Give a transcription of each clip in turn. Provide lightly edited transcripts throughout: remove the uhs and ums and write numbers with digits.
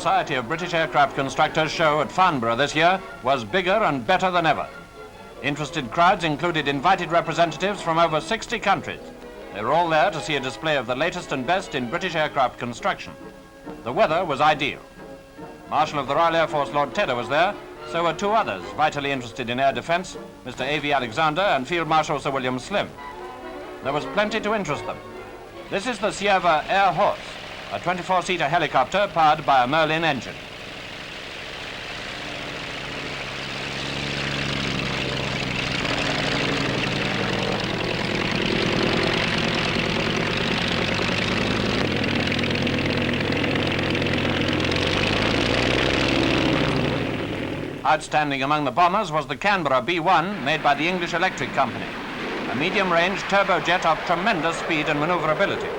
Society of British Aircraft Constructors show at Farnborough this year was bigger and better than ever. Interested crowds included invited representatives from over 60 countries. They were all there to see a display of the latest and best in British aircraft construction. The weather was ideal. Marshal of the Royal Air Force Lord Tedder was there, so were two others vitally interested in air defence, Mr. A.V. Alexander and Field Marshal Sir William Slim. There was plenty to interest them. This is the Sierva Air Horse, a 24-seater helicopter powered by a Merlin engine. Outstanding among the bombers was the Canberra B-1 made by the English Electric Company, a medium-range turbojet of tremendous speed and maneuverability.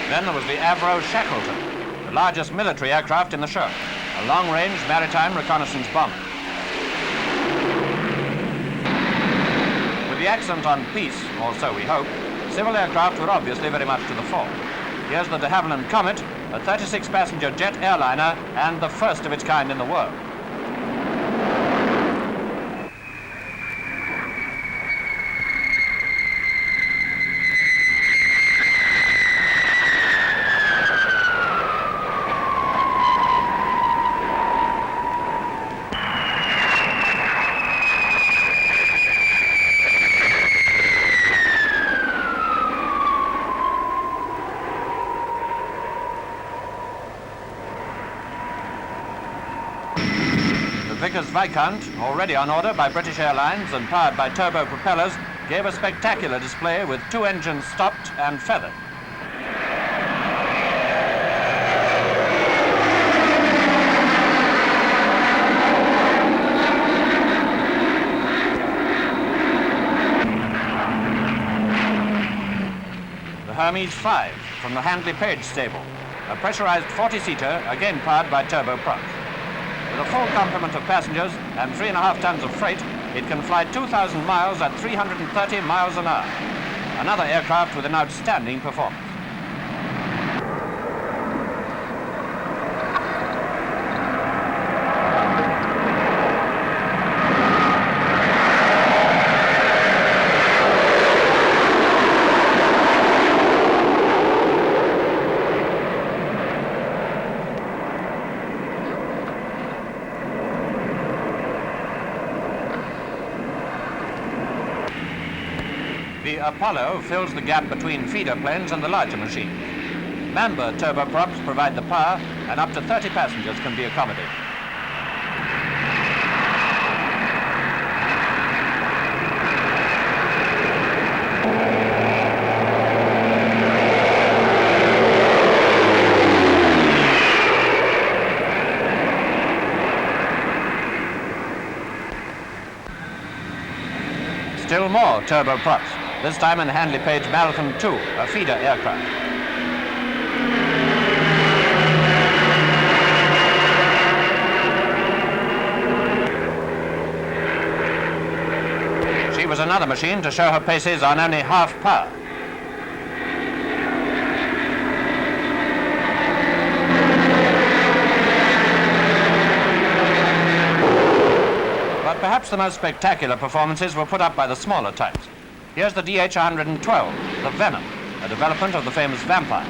Then there was the Avro Shackleton, the largest military aircraft in the show, a long-range maritime reconnaissance bomber. With the accent on peace, or so we hope, civil aircraft were obviously very much to the fore. Here's the de Havilland Comet, a 36-passenger jet airliner and the first of its kind in the world. Vickers Viscount, already on order by British Airlines and powered by turbo propellers, gave a spectacular display with two engines stopped and feathered. The Hermes 5 from the Handley Page stable, a pressurized 40-seater, again powered by turboprops. With a full complement of passengers and 3.5 tons of freight, it can fly 2,000 miles at 330 miles an hour. Another aircraft with an outstanding performance. The Apollo fills the gap between feeder planes and the larger machines. Mamba turboprops provide the power, and up to 30 passengers can be accommodated. Still more turboprops, this time in Handley Page Marathon 2, a feeder aircraft. She was another machine to show her paces on only half power. But perhaps the most spectacular performances were put up by the smaller types. Here's the DH-112, the Venom, a development of the famous Vampire.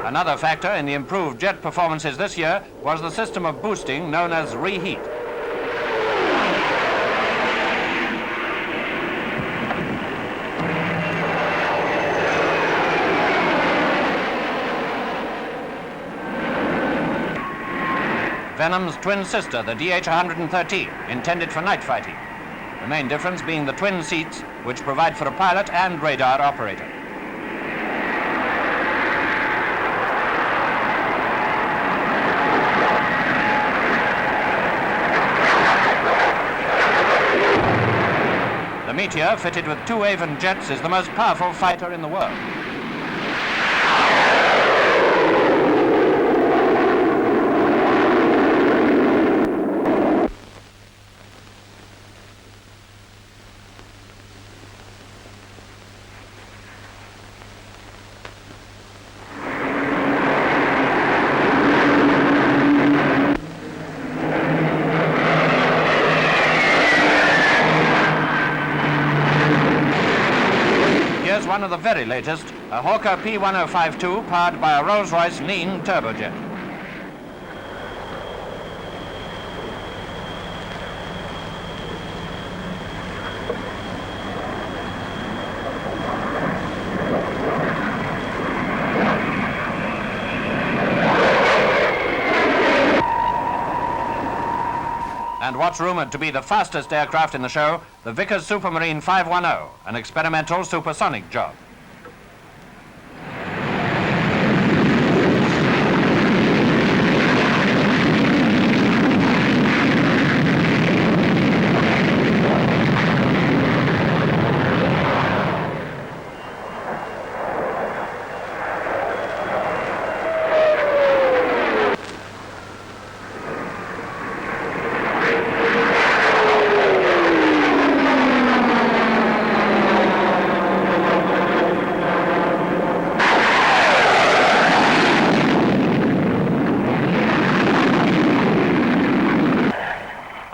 Another factor in the improved jet performances this year was the system of boosting known as reheat. Lanham's twin sister, the DH-113, intended for night fighting. The main difference being the twin seats, which provide for a pilot and radar operator. The Meteor, fitted with 2 Avon jets, is the most powerful fighter in the world. One of the very latest, a Hawker P1052 powered by a Rolls-Royce lean turbojet. And what's rumoured to be the fastest aircraft in the show, the Vickers Supermarine 510, an experimental supersonic job.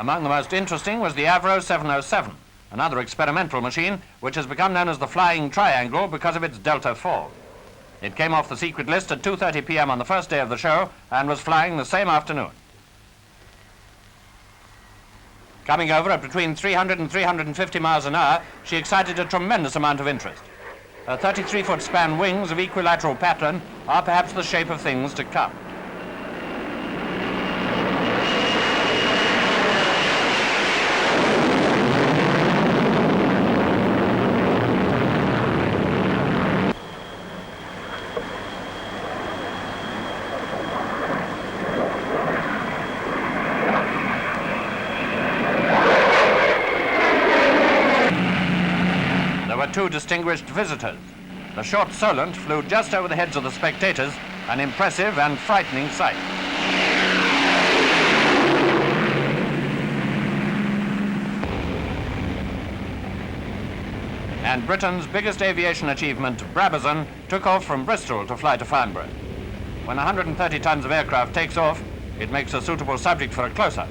Among the most interesting was the Avro 707, another experimental machine which has become known as the Flying Triangle because of its delta fall. It came off the secret list at 2:30 p.m. on the first day of the show and was flying the same afternoon. Coming over at between 300 and 350 miles an hour, she excited a tremendous amount of interest. Her 33-foot span wings of equilateral pattern are perhaps the shape of things to come. There were 2 distinguished visitors. The short Solent flew just over the heads of the spectators, an impressive and frightening sight. And Britain's biggest aviation achievement, Brabazon, took off from Bristol to fly to Farnborough. When 130 tons of aircraft takes off, it makes a suitable subject for a close-up.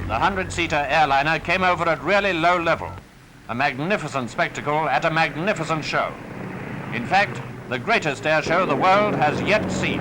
The 100-seater airliner came over at really low level, a magnificent spectacle at a magnificent show. In fact, the greatest air show the world has yet seen.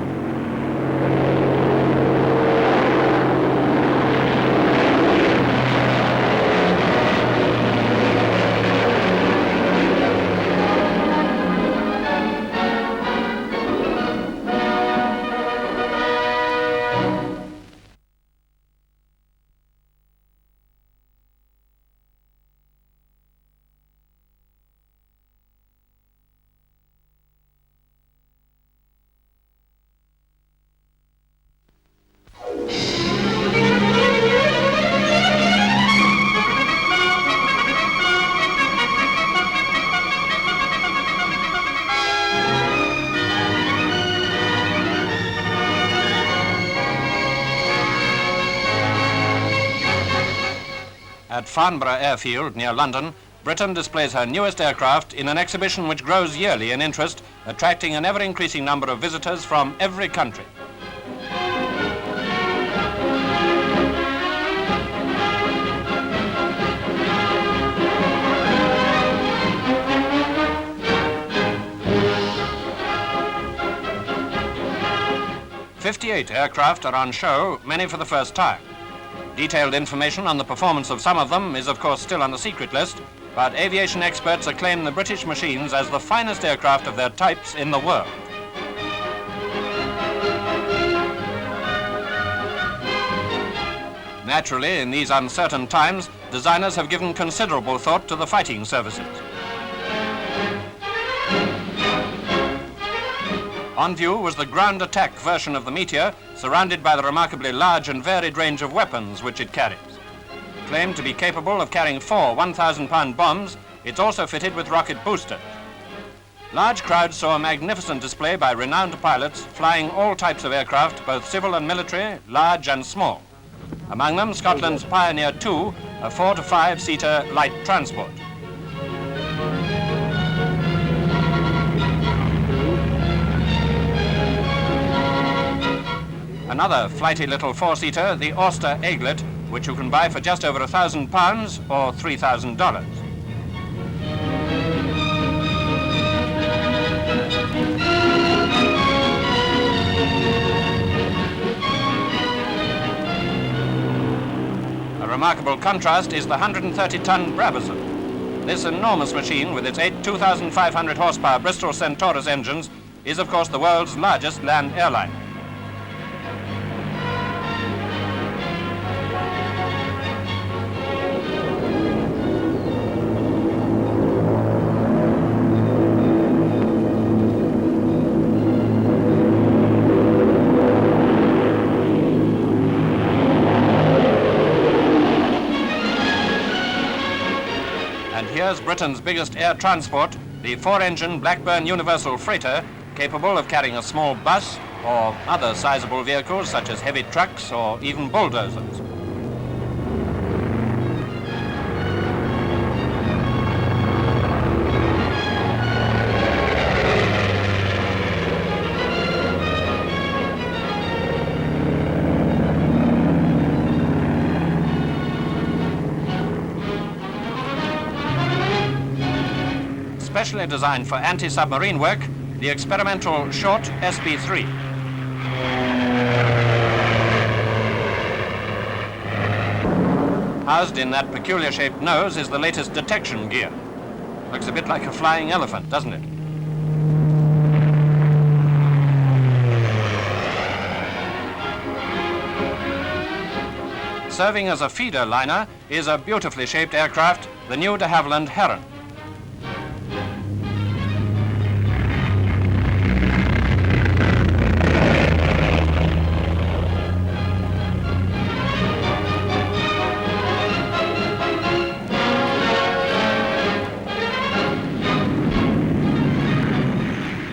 At Farnborough Airfield, near London, Britain displays her newest aircraft in an exhibition which grows yearly in interest, attracting an ever-increasing number of visitors from every country. 58 aircraft are on show, many for the first time. Detailed information on the performance of some of them is of course still on the secret list, but aviation experts acclaim the British machines as the finest aircraft of their types in the world. Naturally, in these uncertain times, designers have given considerable thought to the fighting services. On view was the ground attack version of the Meteor, surrounded by the remarkably large and varied range of weapons which it carries. Claimed to be capable of carrying 4 1,000-pound bombs, it's also fitted with rocket boosters. Large crowds saw a magnificent display by renowned pilots flying all types of aircraft, both civil and military, large and small. Among them, Scotland's Pioneer 2, a 4 to 5-seater light transport. Another flighty little 4-seater, the Auster Eaglet, which you can buy for just over £1,000 or $3,000. A remarkable contrast is the 130-ton Brabazon. This enormous machine, with its 8 2,500 horsepower Bristol Centaurus engines, is of course the world's largest land airline. And here's Britain's biggest air transport, the 4-engine Blackburn Universal Freighter, capable of carrying a small bus or other sizable vehicles such as heavy trucks or even bulldozers. Specially designed for anti-submarine work, the experimental short SB-3. Housed in that peculiar-shaped nose is the latest detection gear. Looks a bit like a flying elephant, doesn't it? Serving as a feeder liner is a beautifully shaped aircraft, the new de Havilland Heron.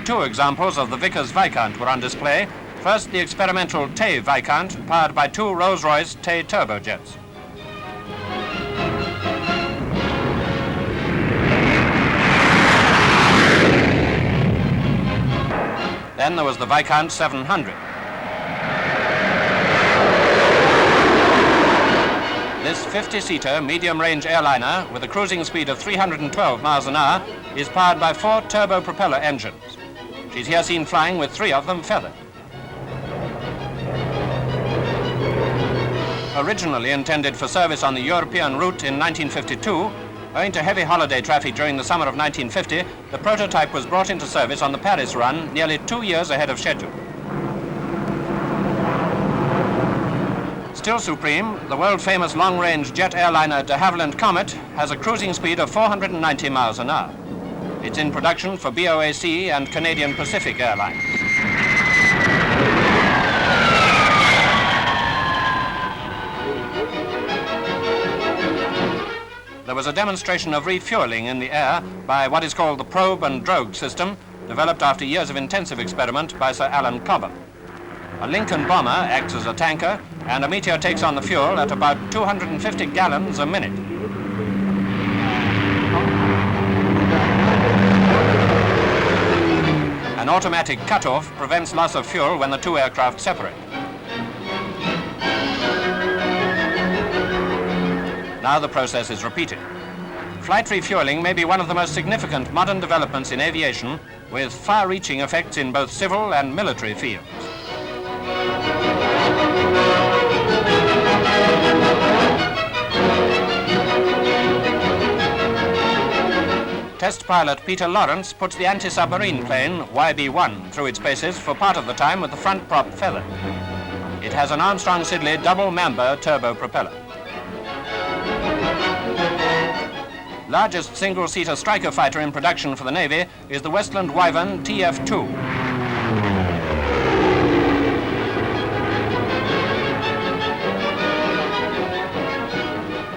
Two examples of the Vickers Viscount were on display. First, the experimental Tay Viscount, powered by 2 Rolls-Royce Tay turbojets. Then there was the Viscount 700. This 50-seater medium-range airliner with a cruising speed of 312 miles an hour is powered by 4 turbo-propeller engines. She's here seen flying with 3 of them feathered. Originally intended for service on the European route in 1952, owing to heavy holiday traffic during the summer of 1950, the prototype was brought into service on the Paris run nearly 2 years ahead of schedule. Still supreme, the world-famous long-range jet airliner de Havilland Comet has a cruising speed of 490 miles an hour. It's in production for BOAC and Canadian Pacific Airlines. There was a demonstration of refueling in the air by what is called the probe and drogue system, developed after years of intensive experiment by Sir Alan Cobham. A Lincoln bomber acts as a tanker, and a Meteor takes on the fuel at about 250 gallons a minute. An automatic cutoff prevents loss of fuel when the 2 aircraft separate. Now the process is repeated. Flight refueling may be one of the most significant modern developments in aviation, with far-reaching effects in both civil and military fields. Test pilot Peter Lawrence puts the anti-submarine plane YB-1 through its paces for part of the time with the front prop feathered. It has an Armstrong-Siddeley double-Mamba turbo propeller. Largest single-seater striker fighter in production for the Navy is the Westland Wyvern TF-2.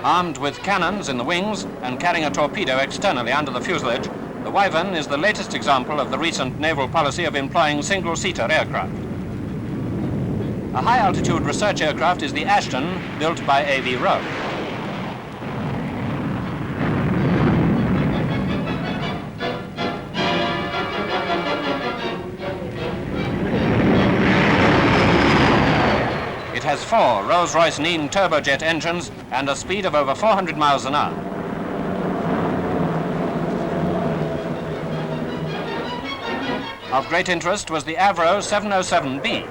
Armed with cannons in the wings and carrying a torpedo externally under the fuselage, the Wyvern is the latest example of the recent naval policy of employing single-seater aircraft. A high-altitude research aircraft is the Ashton, built by A.V. Rowe. It has 4 Rolls-Royce Nene turbojet engines and a speed of over 400 miles an hour. Of great interest was the Avro 707B.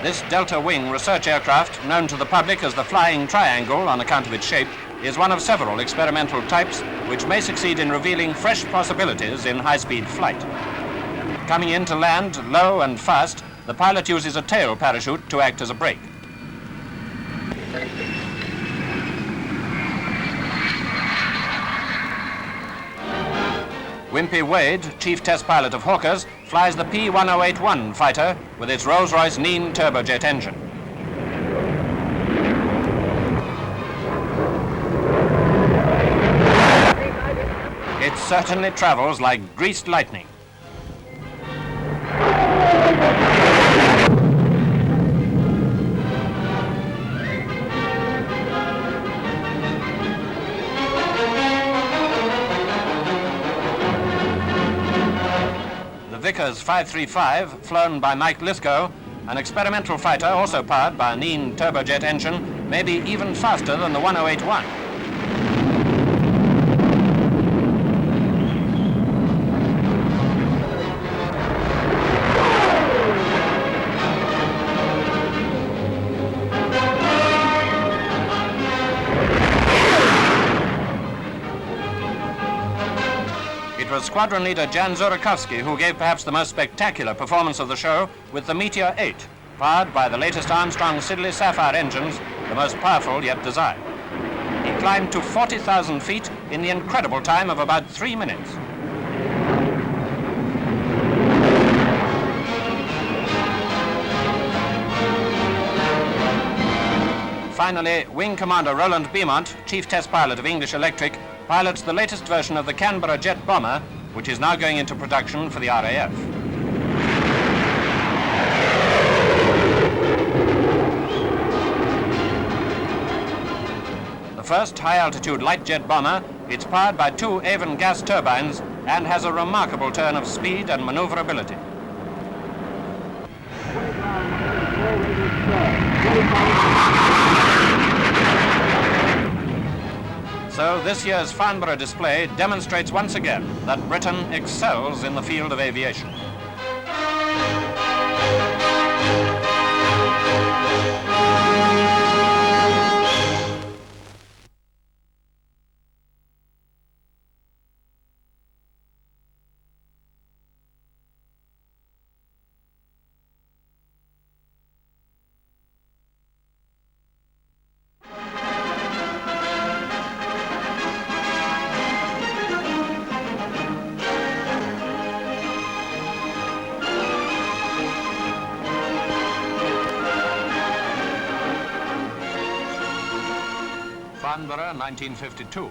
This delta-wing research aircraft, known to the public as the Flying Triangle on account of its shape, is one of several experimental types which may succeed in revealing fresh possibilities in high-speed flight. Coming in to land low and fast, the pilot uses a tail parachute to act as a brake. Wimpy Wade, chief test pilot of Hawkers, flies the P1081 fighter with its Rolls-Royce Nene turbojet engine. It certainly travels like greased lightning. The Vickers 535, flown by Mike Liscoe, an experimental fighter also powered by a Nene turbojet engine, may be even faster than the 1081. It was squadron leader Jan Zurakowski who gave perhaps the most spectacular performance of the show with the Meteor 8, powered by the latest Armstrong-Siddeley Sapphire engines, the most powerful yet designed. He climbed to 40,000 feet in the incredible time of about 3 minutes. Finally, Wing Commander Roland Beaumont, chief test pilot of English Electric, pilots the latest version of the Canberra jet bomber, which is now going into production for the RAF. The first high-altitude light jet bomber, it's powered by 2 Avon gas turbines and has a remarkable turn of speed and maneuverability. So this year's Farnborough display demonstrates once again that Britain excels in the field of aviation. Farnborough, 1952.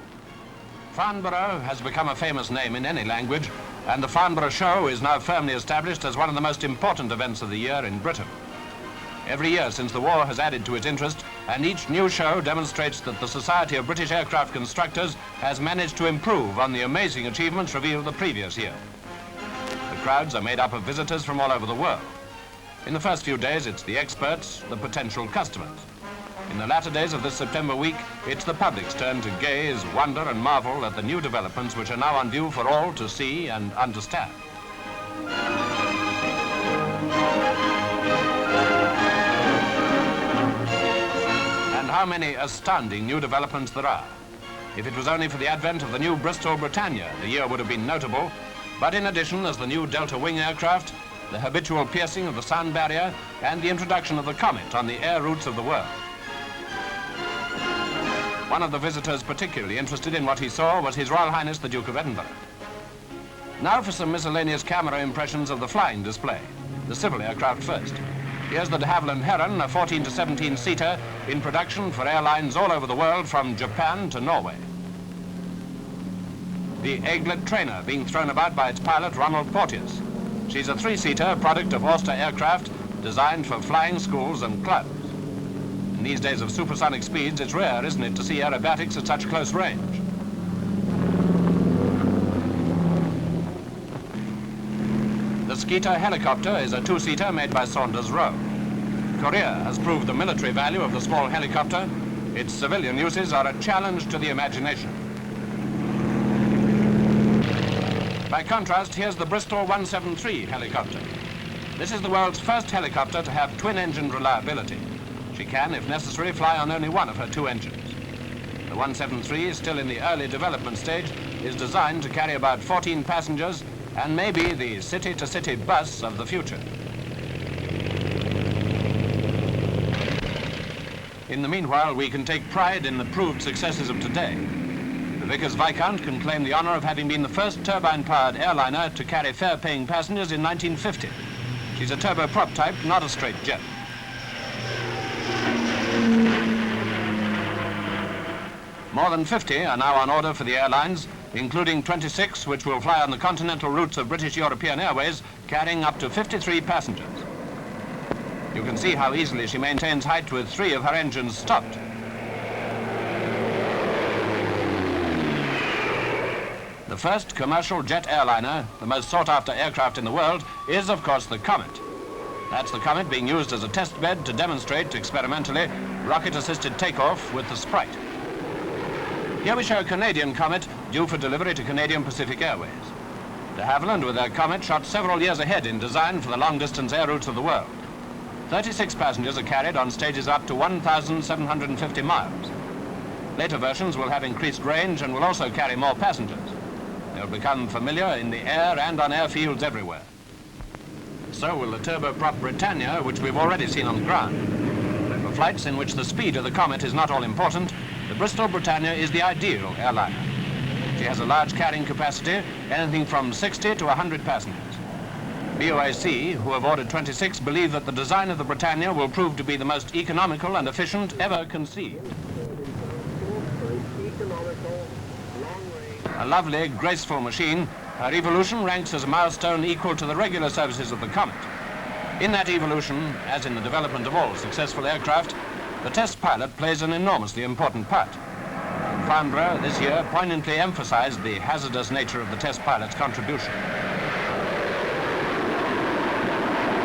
Farnborough has become a famous name in any language, and the Farnborough Show is now firmly established as one of the most important events of the year in Britain. Every year since the war has added to its interest, and each new show demonstrates that the Society of British Aircraft Constructors has managed to improve on the amazing achievements revealed the previous year. The crowds are made up of visitors from all over the world. In the first few days, it's the experts, the potential customers. In the latter days of this September week, it's the public's turn to gaze, wonder and marvel at the new developments which are now on view for all to see and understand. how many astounding new developments there are. If it was only for the advent of the new Bristol Britannia, the year would have been notable. But in addition, there's the new Delta wing aircraft, the habitual piercing of the sound barrier, and the introduction of the Comet on the air routes of the world. One of the visitors particularly interested in what he saw was His Royal Highness the Duke of Edinburgh. Now for some miscellaneous camera impressions of the flying display, the civil aircraft first. Here's the de Havilland Heron, a 14 to 17 seater in production for airlines all over the world from Japan to Norway. The Eaglet Trainer being thrown about by its pilot Ronald Porteous. She's a 3-seater product of Auster aircraft designed for flying schools and clubs. In these days of supersonic speeds, it's rare, isn't it, to see aerobatics at such close range. The Skeeter helicopter is a 2-seater made by Saunders Roe. Korea has proved the military value of the small helicopter. Its civilian uses are a challenge to the imagination. By contrast, here's the Bristol 173 helicopter. This is the world's first helicopter to have twin-engined reliability. She can, if necessary, fly on only one of her 2 engines. The 173, still in the early development stage, is designed to carry about 14 passengers and may be the city-to-city bus of the future. In the meanwhile, we can take pride in the proved successes of today. The Vickers Viscount can claim the honor of having been the first turbine-powered airliner to carry fare-paying passengers in 1950. She's a turboprop type, not a straight jet. More than 50 are now on order for the airlines, including 26 which will fly on the continental routes of British European Airways, carrying up to 53 passengers. You can see how easily she maintains height with 3 of her engines stopped. The first commercial jet airliner, the most sought-after aircraft in the world, is, of course, the Comet. That's the Comet being used as a test bed to demonstrate, experimentally, rocket-assisted takeoff with the Sprite. Here we show a Canadian Comet due for delivery to Canadian Pacific Airways. De Havilland, with their Comet, shot several years ahead in design for the long-distance air routes of the world. 36 passengers are carried on stages up to 1,750 miles. Later versions will have increased range and will also carry more passengers. They'll become familiar in the air and on airfields everywhere. So will the turboprop Britannia, which we've already seen on the ground. For flights in which the speed of the Comet is not all important, the Bristol Britannia is the ideal airliner. She has a large carrying capacity, anything from 60 to 100 passengers. BOAC, who have ordered 26, believe that the design of the Britannia will prove to be the most economical and efficient ever conceived. A lovely, graceful machine, her evolution ranks as a milestone equal to the regular services of the Comet. In that evolution, as in the development of all successful aircraft, the test pilot plays an enormously important part. Farnborough this year poignantly emphasized the hazardous nature of the test pilot's contribution.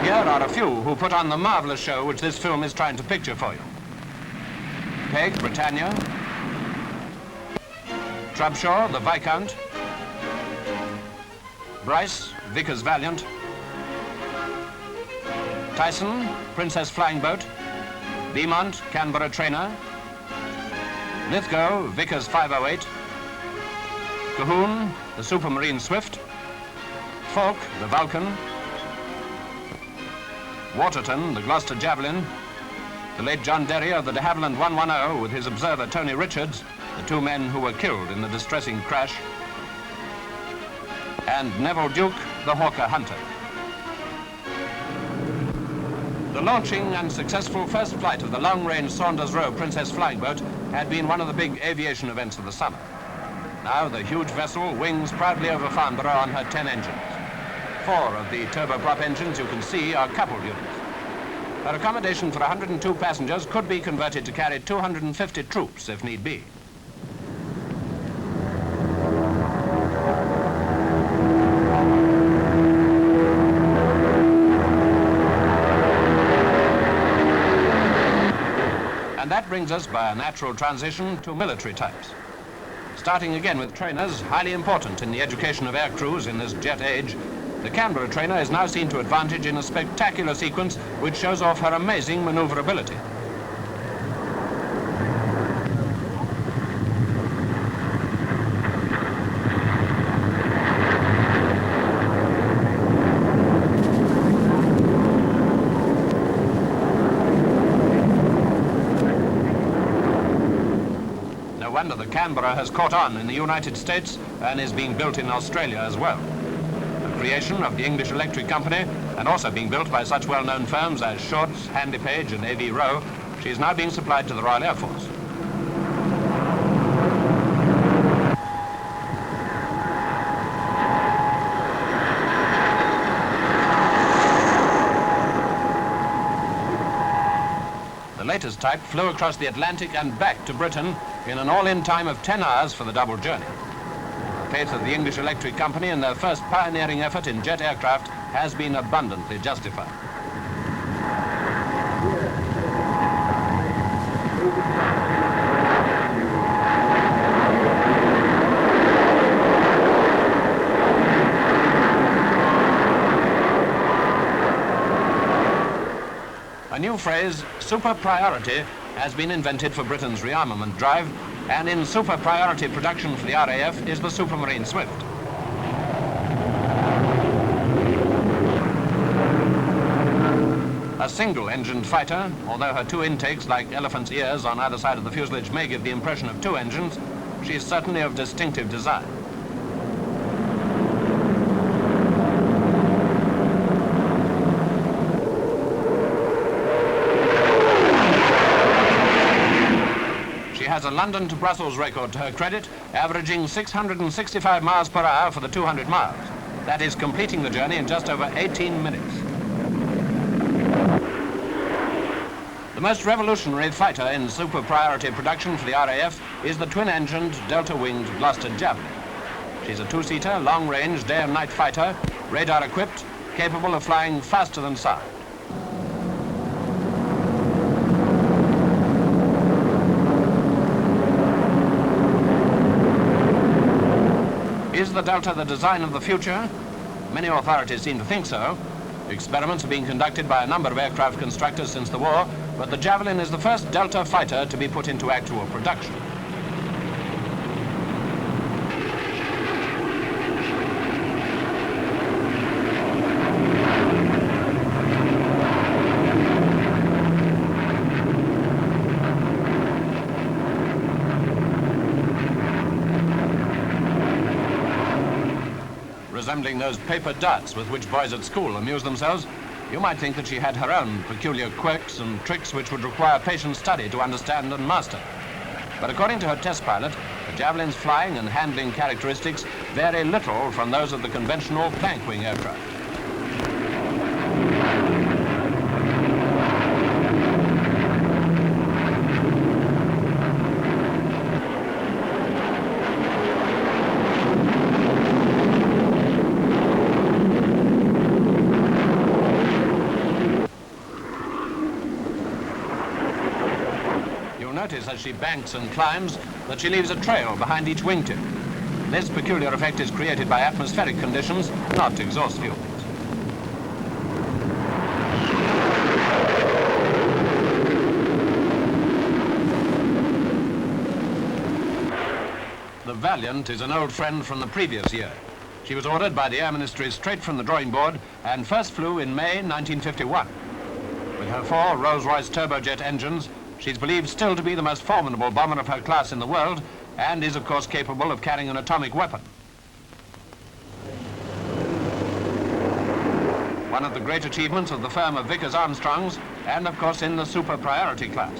Here are a few who put on the marvelous show which this film is trying to picture for you. Peg, Britannia. Trubshaw, the Viscount. Bryce, Vickers Valiant. Tyson, Princess Flying Boat. Beaumont, Canberra Trainer. Lithgow, Vickers 508. Cahoon, the Supermarine Swift. Falk, the Vulcan. Waterton, the Gloucester Javelin. The late John Derry of the de Havilland 110 with his observer Tony Richards, the 2 men who were killed in the distressing crash. And Neville Duke, the Hawker Hunter. The launching and successful first flight of the long-range Saunders Roe Princess Flying Boat had been one of the big aviation events of the summer. Now the huge vessel wings proudly over Farnborough on her 10 engines. 4 of the turboprop engines you can see are coupled units. Her accommodation for 102 passengers could be converted to carry 250 troops if need be. And that brings us by a natural transition to military types. Starting again with trainers, highly important in the education of air crews in this jet age, the Canberra trainer is now seen to advantage in a spectacular sequence which shows off her amazing maneuverability. wonder that Canberra has caught on in the United States and is being built in Australia as well. A creation of the English Electric Company and also being built by such well-known firms as Shorts, Handypage and A.V. Rowe, she is now being supplied to the Royal Air Force. The latest type flew across the Atlantic and back to Britain in an all-in time of 10 hours for the double journey. The faith of the English Electric Company in their first pioneering effort in jet aircraft has been abundantly justified. A new phrase, super priority, has been invented for Britain's rearmament drive, and in super priority production for the RAF is the Supermarine Swift. A single-engined fighter, although her two intakes like elephant's ears on either side of the fuselage may give the impression of two engines, she is certainly of distinctive design. Has a London to Brussels record to her credit, averaging 665 miles per hour for the 200 miles. That is completing the journey in just over 18 minutes. The most revolutionary fighter in super priority production for the RAF is the twin-engined, delta-winged Gloucester Javelin. She's a two-seater, long-range, day and night fighter, radar-equipped, capable of flying faster than sound. Is the Delta the design of the future? Many authorities seem to think so. Experiments are being conducted by a number of aircraft constructors since the war, but the Javelin is the first Delta fighter to be put into actual production. Resembling those paper darts with which boys at school amuse themselves, you might think that she had her own peculiar quirks and tricks which would require patient study to understand and master. But according to her test pilot, the Javelin's flying and handling characteristics vary little from those of the conventional plank-wing aircraft. Notice as she banks and climbs that she leaves a trail behind each wingtip. This peculiar effect is created by atmospheric conditions, not exhaust fumes. The Valiant is an old friend from the previous year. She was ordered by the Air Ministry straight from the drawing board and first flew in May 1951. With her four Rolls-Royce turbojet engines, she's believed still to be the most formidable bomber of her class in the world and is, of course, capable of carrying an atomic weapon. One of the great achievements of the firm of Vickers Armstrongs and, of course, in the super priority class.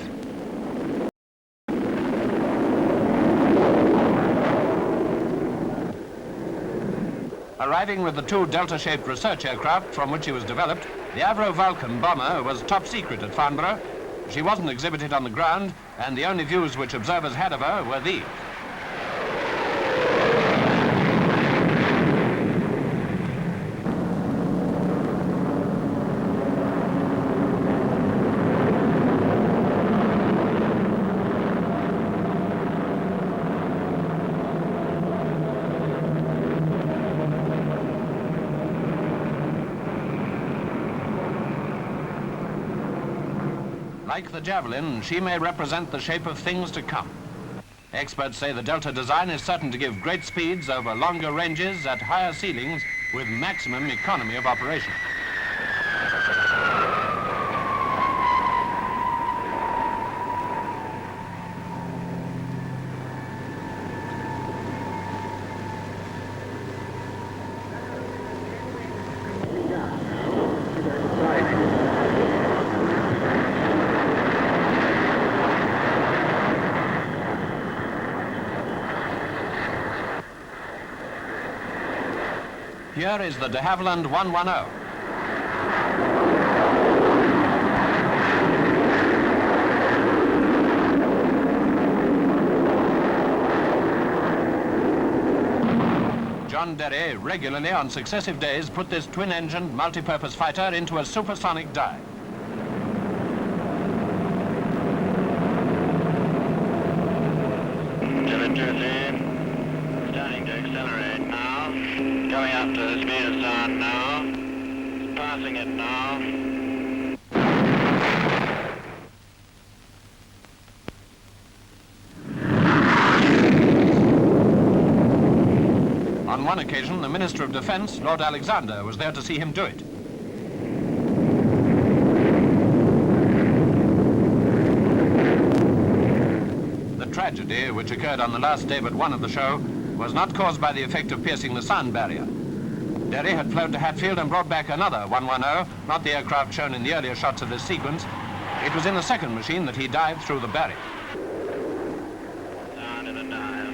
Arriving with the two Delta-shaped research aircraft from which she was developed, the Avro Vulcan bomber was top secret at Farnborough. She wasn't exhibited on the ground, and the only views which observers had of her were these. Like the Javelin, she may represent the shape of things to come. Experts say the Delta design is certain to give great speeds over longer ranges at higher ceilings with maximum economy of operation. Here is the de Havilland 110. John Derry regularly on successive days put this twin-engined multi-purpose fighter into a supersonic dive. Starting to accelerate now. Going up to the speed of sound now. Passing it now. On one occasion, the Minister of Defence, Lord Alexander, was there to see him do it. The tragedy, which occurred on the last day but one of the show, was not caused by the effect of piercing the sound barrier. Derry had flown to Hatfield and brought back another 110, not the aircraft shown in the earlier shots of this sequence. It was in the second machine that he dived through the barrier. Down in the dive.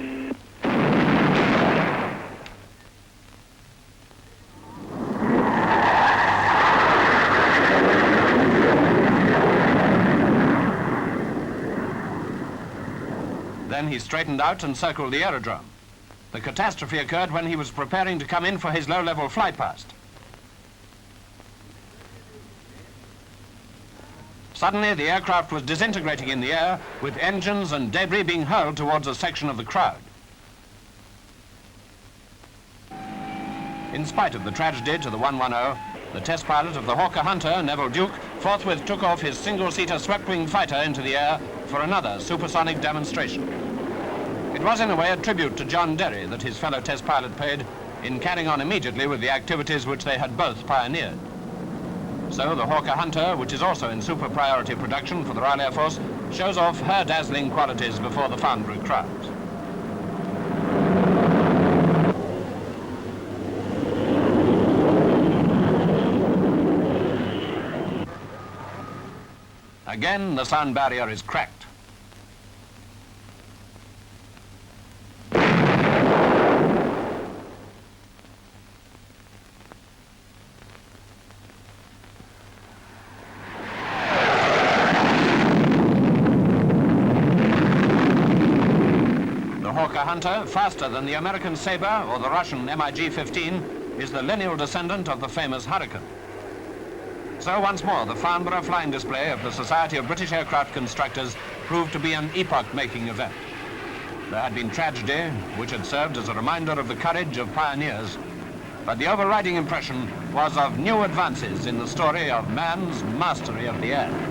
Then he straightened out and circled the aerodrome. The catastrophe occurred when he was preparing to come in for his low-level fly past. Suddenly, the aircraft was disintegrating in the air, with engines and debris being hurled towards a section of the crowd. In spite of the tragedy to the 110, the test pilot of the Hawker Hunter, Neville Duke, forthwith took off his single-seater swept-wing fighter into the air for another supersonic demonstration. It was in a way a tribute to John Derry that his fellow test pilot paid in carrying on immediately with the activities which they had both pioneered. So the Hawker Hunter, which is also in super priority production for the Royal Air Force, shows off her dazzling qualities before the Farnborough crowds. Again, the sound barrier is cracked. The Hawker Hunter, faster than the American Sabre or the Russian MiG-15, is the lineal descendant of the famous Hurricane. So once more, the Farnborough flying display of the Society of British Aircraft Constructors proved to be an epoch-making event. There had been tragedy, which had served as a reminder of the courage of pioneers, but the overriding impression was of new advances in the story of man's mastery of the air.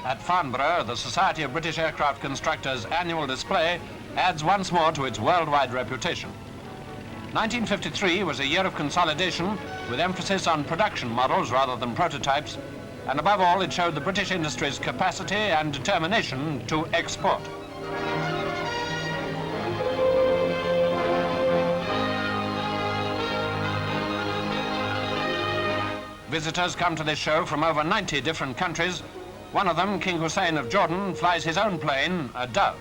At Farnborough, the Society of British Aircraft Constructors' annual display adds once more to its worldwide reputation. 1953 was a year of consolidation with emphasis on production models rather than prototypes, and above all it showed the British industry's capacity and determination to export. Visitors come to this show from over 90 different countries. One of them, King Hussein of Jordan, flies his own plane, a Dove.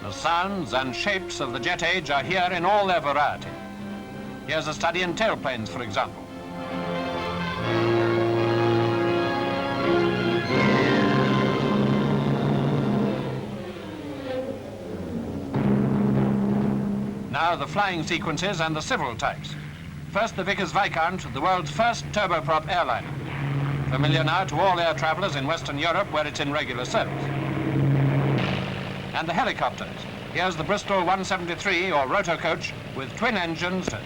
The sounds and shapes of the jet age are here in all their variety. Here's a study in tailplanes, for example. Now the flying sequences and the civil types. First the Vickers Viscount, the world's first turboprop airliner. Familiar now to all air travellers in Western Europe where it's in regular service. And the helicopters. Here's the Bristol 173 or rotocoach with twin engines. The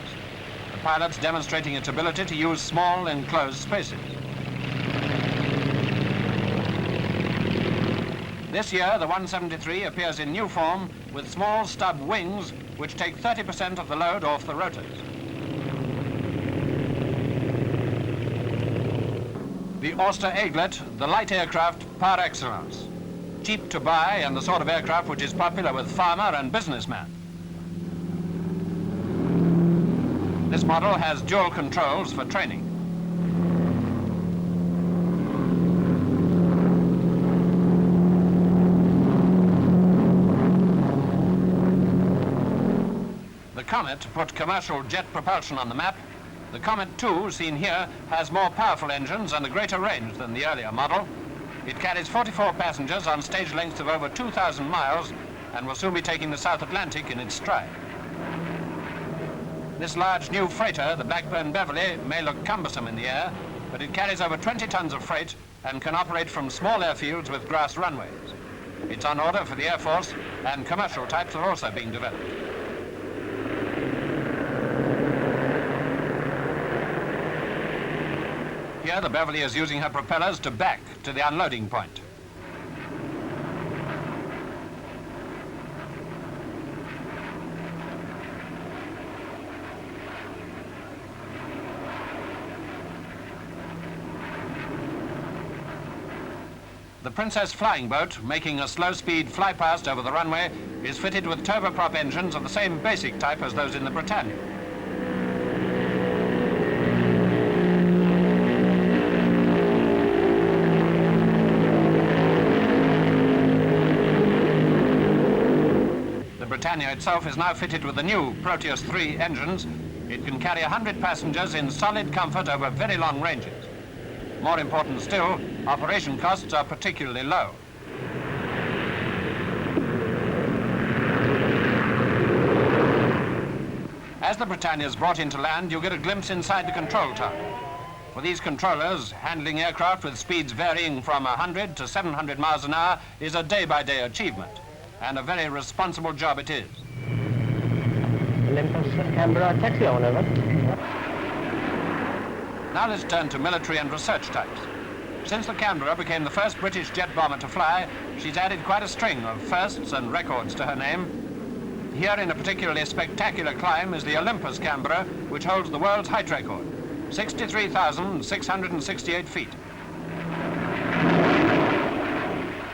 pilots demonstrating its ability to use small enclosed spaces. This year, the 173 appears in new form with small stub wings which take 30% of the load off the rotors. The Auster Eaglet, the light aircraft par excellence. Cheap to buy and the sort of aircraft which is popular with farmer and businessman. This model has dual controls for training. The Comet put commercial jet propulsion on the map. The Comet 2, seen here, has more powerful engines and a greater range than the earlier model. It carries 44 passengers on stage lengths of over 2,000 miles and will soon be taking the South Atlantic in its stride. This large new freighter, the Blackburn Beverley, may look cumbersome in the air, but it carries over 20 tons of freight and can operate from small airfields with grass runways. It's on order for the Air Force, and commercial types are also being developed. Here, the Beverley is using her propellers to back to the unloading point. The Princess flying boat, making a slow-speed fly-past over the runway, is fitted with turboprop engines of the same basic type as those in the Britannia. The Britannia itself is now fitted with the new Proteus 3 engines. It can carry 100 passengers in solid comfort over very long ranges. More important still, operation costs are particularly low. As the Britannia is brought into land, you get a glimpse inside the control tower. For these controllers, handling aircraft with speeds varying from 100 to 700 miles an hour is a day-by-day achievement, and a very responsible job it is. Olympus Canberra taxi on over. Now let's turn to military and research types. Since the Canberra became the first British jet bomber to fly, she's added quite a string of firsts and records to her name. Here in a particularly spectacular climb is the Olympus Canberra, which holds the world's height record, 63,668 feet.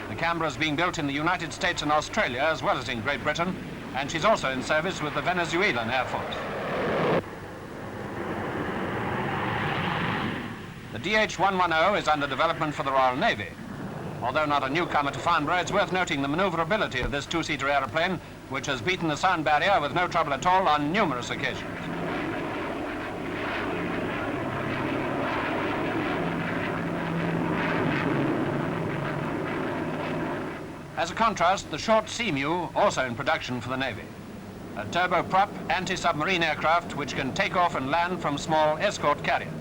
The Canberra is being built in the United States and Australia as well as in Great Britain, and she's also in service with the Venezuelan Air Force. The DH-110 is under development for the Royal Navy. Although not a newcomer to Farnborough, it's worth noting the maneuverability of this two-seater aeroplane, which has beaten the sound barrier with no trouble at all on numerous occasions. As a contrast, the short Seamew, also in production for the Navy. A turboprop anti-submarine aircraft which can take off and land from small escort carriers.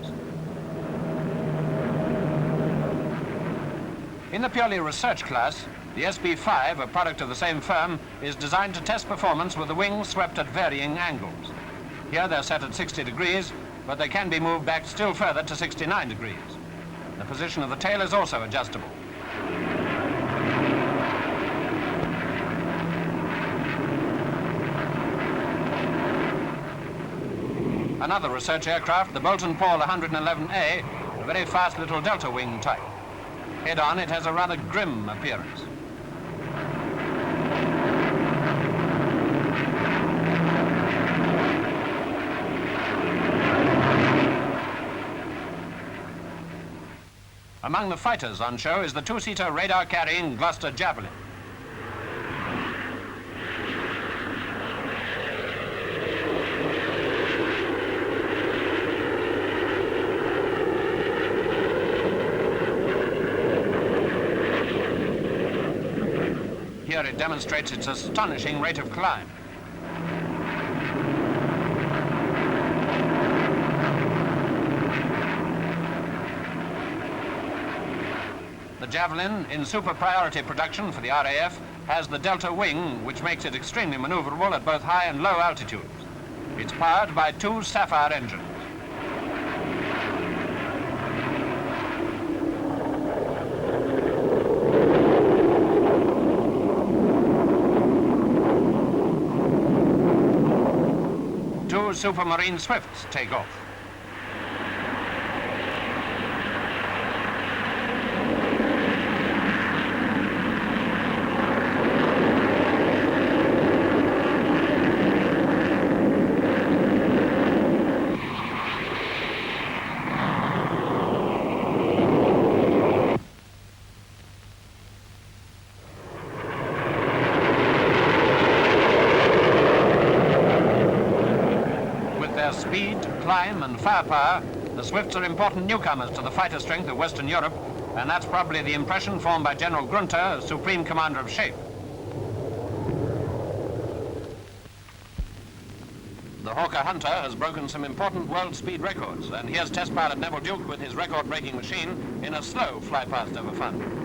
In the purely research class, the SB-5, a product of the same firm, is designed to test performance with the wings swept at varying angles. Here they're set at 60 degrees, but they can be moved back still further to 69 degrees. The position of the tail is also adjustable. Another research aircraft, the Bolton Paul 111A, a very fast little delta wing type. Head-on, it has a rather grim appearance. Among the fighters on show is the two-seater radar-carrying Gloucester Javelin. Here it demonstrates its astonishing rate of climb. The Javelin, in super priority production for the RAF, has the delta wing, which makes it extremely maneuverable at both high and low altitudes. It's powered by 2 Sapphire engines. Two Supermarine Swifts take off. Speed, climb and firepower, the Swifts are important newcomers to the fighter strength of Western Europe, and that's probably the impression formed by General Grunter, Supreme Commander of Shape. The Hawker Hunter has broken some important world speed records, and here's test pilot Neville Duke with his record-breaking machine in a slow fly past over Farnborough.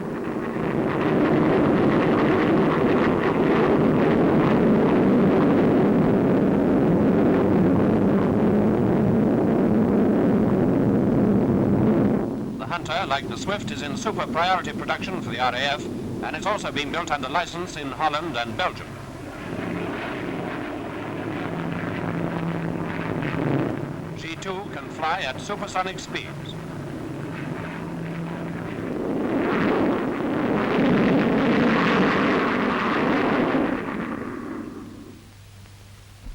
Hunter, like the Swift, is in super priority production for the RAF, and it's also been built under license in Holland and Belgium. She too can fly at supersonic speeds.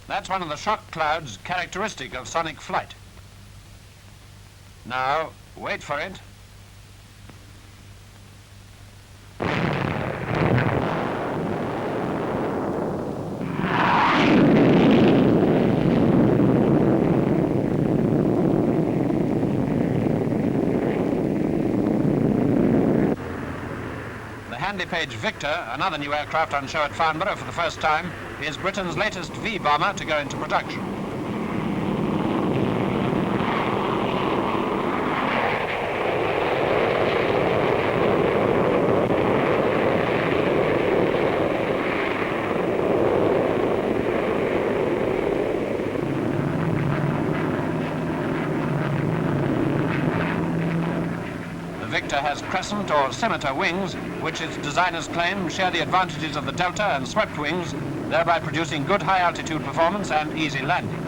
That's one of the shock clouds characteristic of sonic flight. Now, wait for it. The Handy-Page Victor, another new aircraft on show at Farnborough for the first time, is Britain's latest V-bomber to go into production. Victor has crescent or scimitar wings, which its designers claim share the advantages of the delta and swept wings, thereby producing good high-altitude performance and easy landing.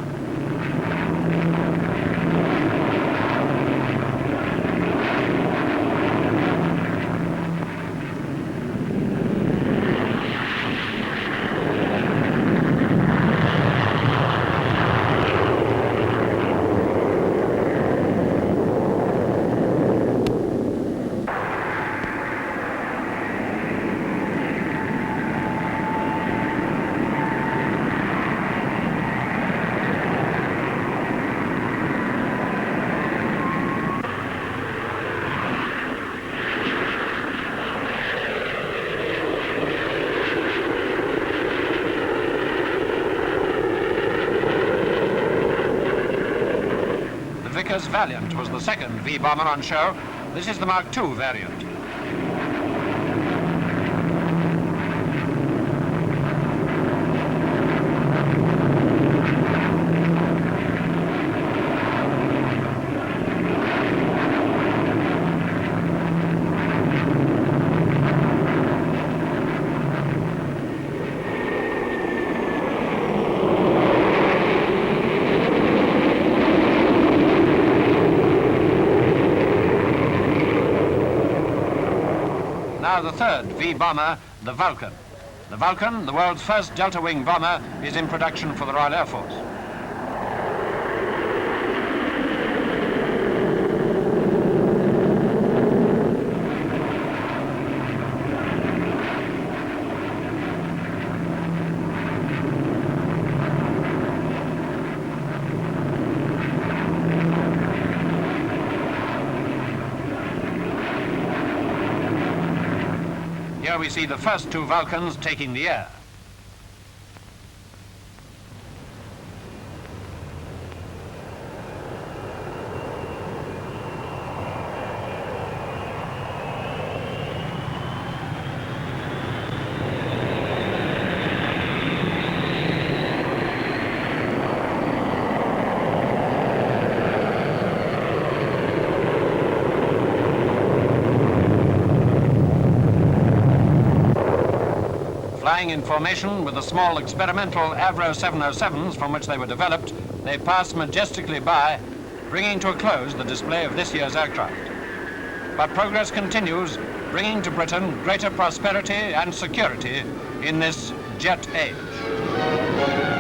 Vickers Valiant was the second V-bomber on show. This is the Mark II variant. Now the third V-bomber, the Vulcan. The Vulcan, the world's first delta-wing bomber, is in production for the Royal Air Force. Here we see the first two Vulcans taking the air. Flying in formation with the small experimental Avro 707s from which they were developed, they pass majestically by, bringing to a close the display of this year's aircraft. But progress continues, bringing to Britain greater prosperity and security in this jet age.